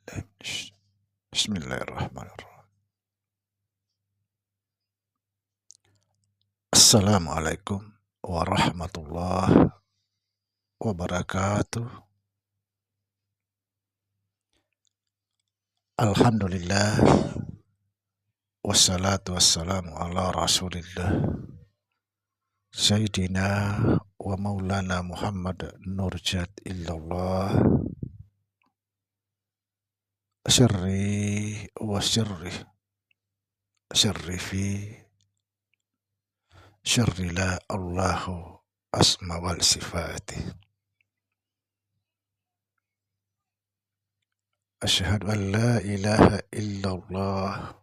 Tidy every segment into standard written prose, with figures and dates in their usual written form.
billahi Bismillahirrahmanirrahim. Assalamualaikum warahmatullahi wabarakatuh. Alhamdulillah wassalatu wassalamu ala Rasulillah Sayyidina wa Maulana Muhammad Nurjat illallah syarri wa syarri fi syarri la Allahu asma wal sifati. Asyhadu an la ilaha illallah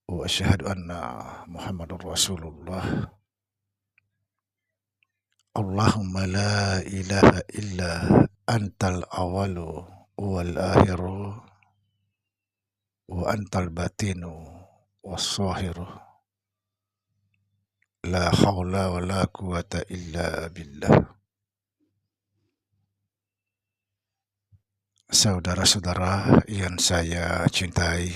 wa asyhadu anna Muhammadar Rasulullah. Allahumma la ilaha illa antal awalu wal akhiru wa antal batinu was sahiru. La haula wa la quwata illa billah. Saudara-saudara yang saya cintai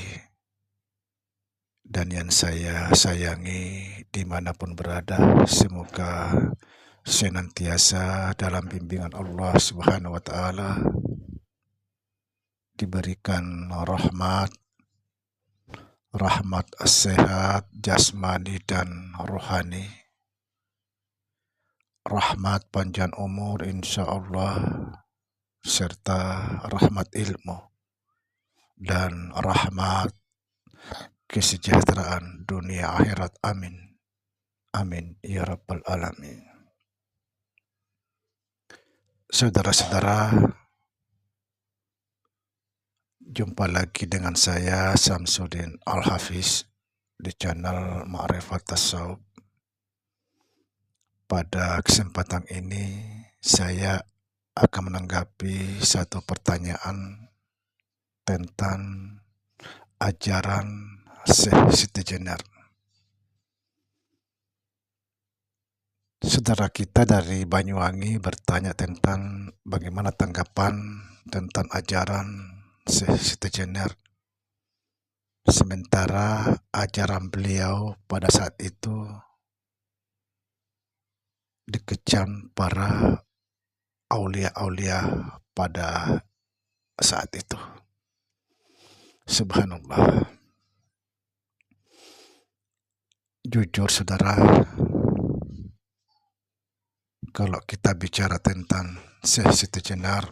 dan yang saya sayangi dimanapun berada, semoga senantiasa dalam bimbingan Allah Subhanahu wa Ta'ala, diberikan rahmat sehat jasmani dan rohani, rahmat panjang umur insya Allah, serta rahmat ilmu dan rahmat kesejahteraan dunia akhirat. Amin. Amin ya rabbal alamin. Saudara-saudara, jumpa lagi dengan saya Samsudin Al-Hafiz di channel Ma'rifat Tasawuf. Pada kesempatan ini saya akan menanggapi satu pertanyaan tentang ajaran Syekh Siti Jenar. Saudara kita dari Banyuwangi bertanya tentang bagaimana tanggapan tentang ajaran Syekh Siti Jenar, sementara ajaran beliau pada saat itu dikecam para aulia-aulia pada saat itu. Subhanallah. Jujur saudara, kalau kita bicara tentang Syekh Siti Jenar,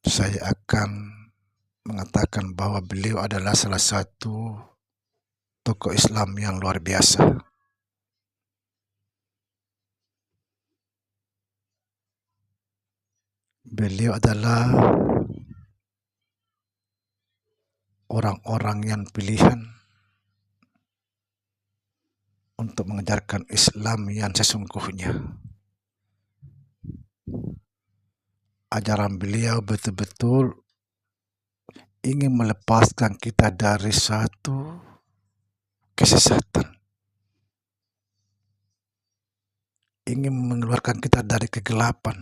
saya akan mengatakan bahwa beliau adalah salah satu tokoh Islam yang luar biasa. Beliau adalah orang-orang yang pilihan untuk mengajarkan Islam yang sesungguhnya. Ajaran beliau betul-betul ingin melepaskan kita dari satu kesesatan, ingin mengeluarkan kita dari kegelapan.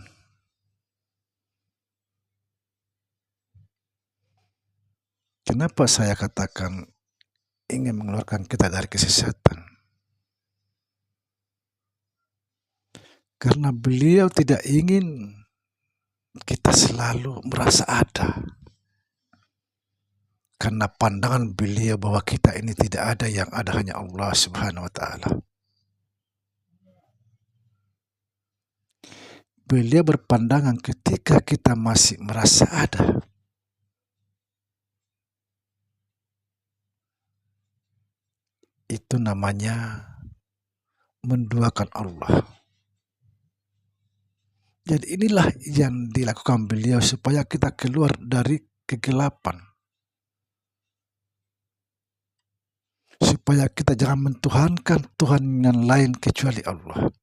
Kenapa saya katakan ingin mengeluarkan kita dari kesesatan? Karena beliau tidak ingin kita selalu merasa ada. Karena pandangan beliau bahwa kita ini tidak ada, yang ada hanya Allah Subhanahu wa Ta'ala. Beliau berpandangan ketika kita masih merasa ada, itu namanya menduakan Allah. Jadi inilah yang dilakukan beliau supaya kita keluar dari kegelapan, supaya kita jangan mentuhankan Tuhan yang lain kecuali Allah.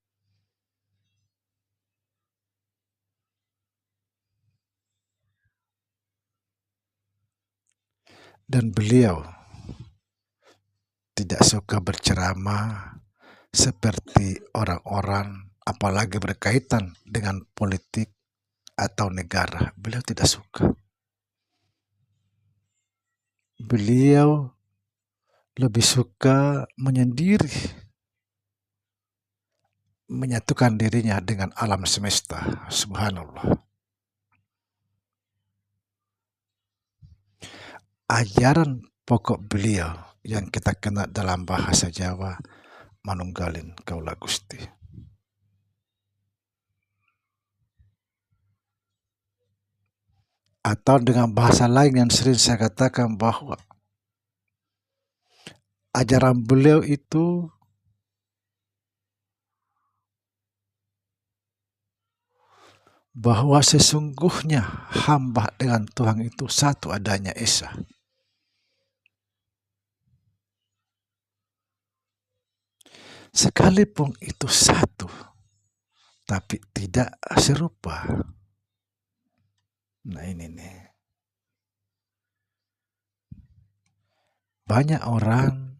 Dan beliau tidak suka berceramah seperti orang-orang, apalagi berkaitan dengan politik atau negara. Beliau tidak suka. Beliau lebih suka menyendiri, menyatukan dirinya dengan alam semesta. Subhanallah. Ajaran pokok beliau yang kita kenal dalam bahasa Jawa, manunggalin kaula Gusti. Atau dengan bahasa lain yang sering saya katakan bahwa ajaran beliau itu bahwa sesungguhnya hamba dengan Tuhan itu satu adanya Esa. Sekalipun itu satu, tapi tidak serupa. Nah ini nih. Banyak orang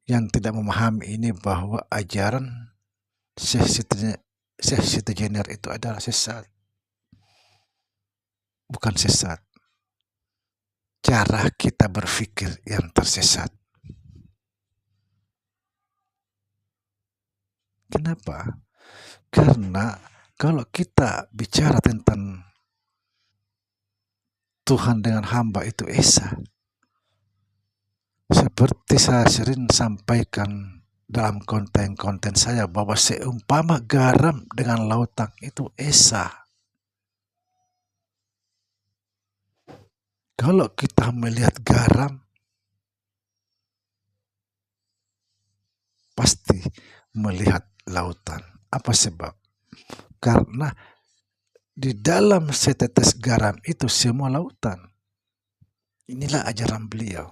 yang tidak memahami ini bahwa ajaran Syekh Siti Jenar itu adalah sesat. Bukan sesat. Cara kita berpikir yang tersesat. Kenapa? Karena kalau kita bicara tentang Tuhan dengan hamba itu Esa, seperti saya sering sampaikan dalam konten-konten saya bahwa seumpama garam dengan lautan itu Esa. Kalau kita melihat garam, pasti melihat lautan. Apa sebab? Karena di dalam setetes garam itu semua lautan. Inilah ajaran beliau.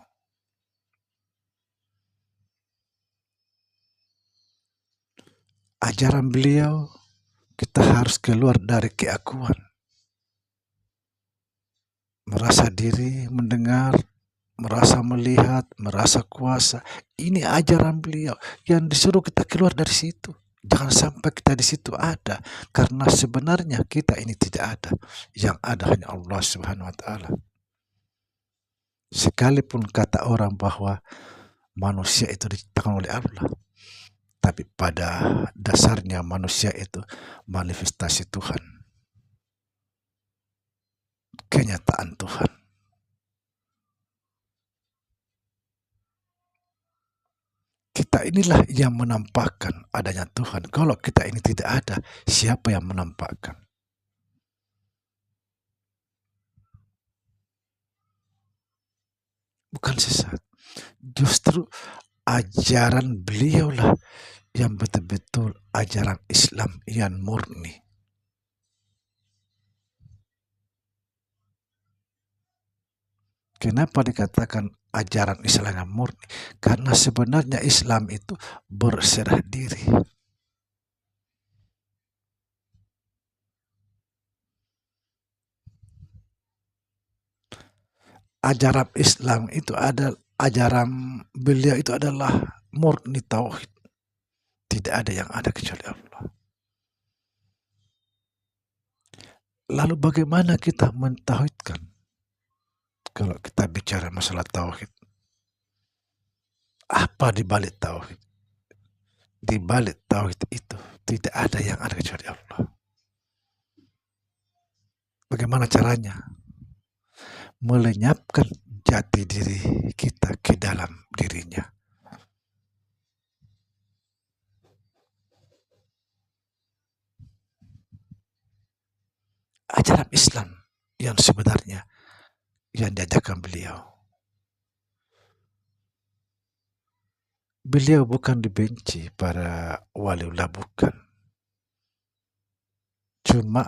Ajaran beliau, kita harus keluar dari keakuan. Merasa diri, mendengar, merasa melihat, merasa kuasa. Ini ajaran beliau yang disuruh kita keluar dari situ. Jangan sampai kita di situ ada, karena sebenarnya kita ini tidak ada. Yang ada hanya Allah Subhanahu wa taala. Sekalipun kata orang bahwa manusia itu diciptakan oleh Allah, tapi pada dasarnya manusia itu manifestasi Tuhan. Kenyataan Tuhan. Kita inilah yang menampakkan adanya Tuhan. Kalau kita ini tidak ada, siapa yang menampakkan? Bukan sesat. Justru ajaran beliaulah yang betul-betul ajaran Islam yang murni. Kenapa dikatakan ajaran Islam yang murni? Karena sebenarnya Islam itu berserah diri. Ajaran Islam itu adalah ajaran beliau itu adalah murni tauhid. Tidak ada yang ada kecuali Allah. Lalu bagaimana kita mentauhidkan? Kalau kita bicara masalah tauhid, apa di balik tauhid? Di balik tauhid itu tidak ada yang ada kecuali Allah. Bagaimana caranya? Melenyapkan jati diri kita ke dalam dirinya. Ajaran Islam yang sebenarnya yang diajarkan beliau. Beliau bukan dibenci para waliullah, bukan. Cuma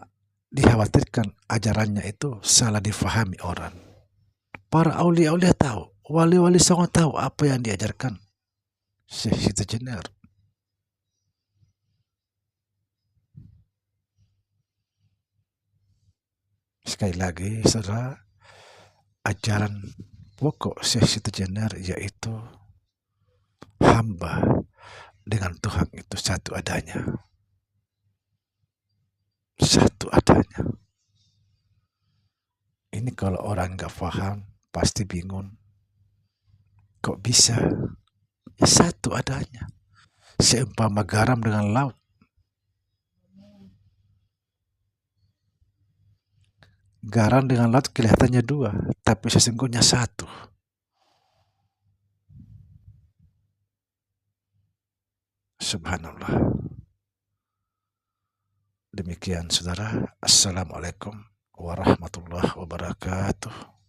dikhawatirkan ajarannya itu salah difahami orang. Para aulia-aulia tahu, wali-wali songo tahu apa yang diajarkan Syekh Siti Jenar. Sekali lagi, saudara, ajaran pokok Syekh Siti Jenar yaitu hamba dengan Tuhan itu satu adanya. Satu adanya. Ini kalau orang nggak paham, pasti bingung. Kok bisa? Ya satu adanya. Seumpama garam dengan laut. Garam dengan laut kelihatannya dua, tapi sesungguhnya satu. Subhanallah. Demikian saudara. Assalamualaikum warahmatullahi wabarakatuh.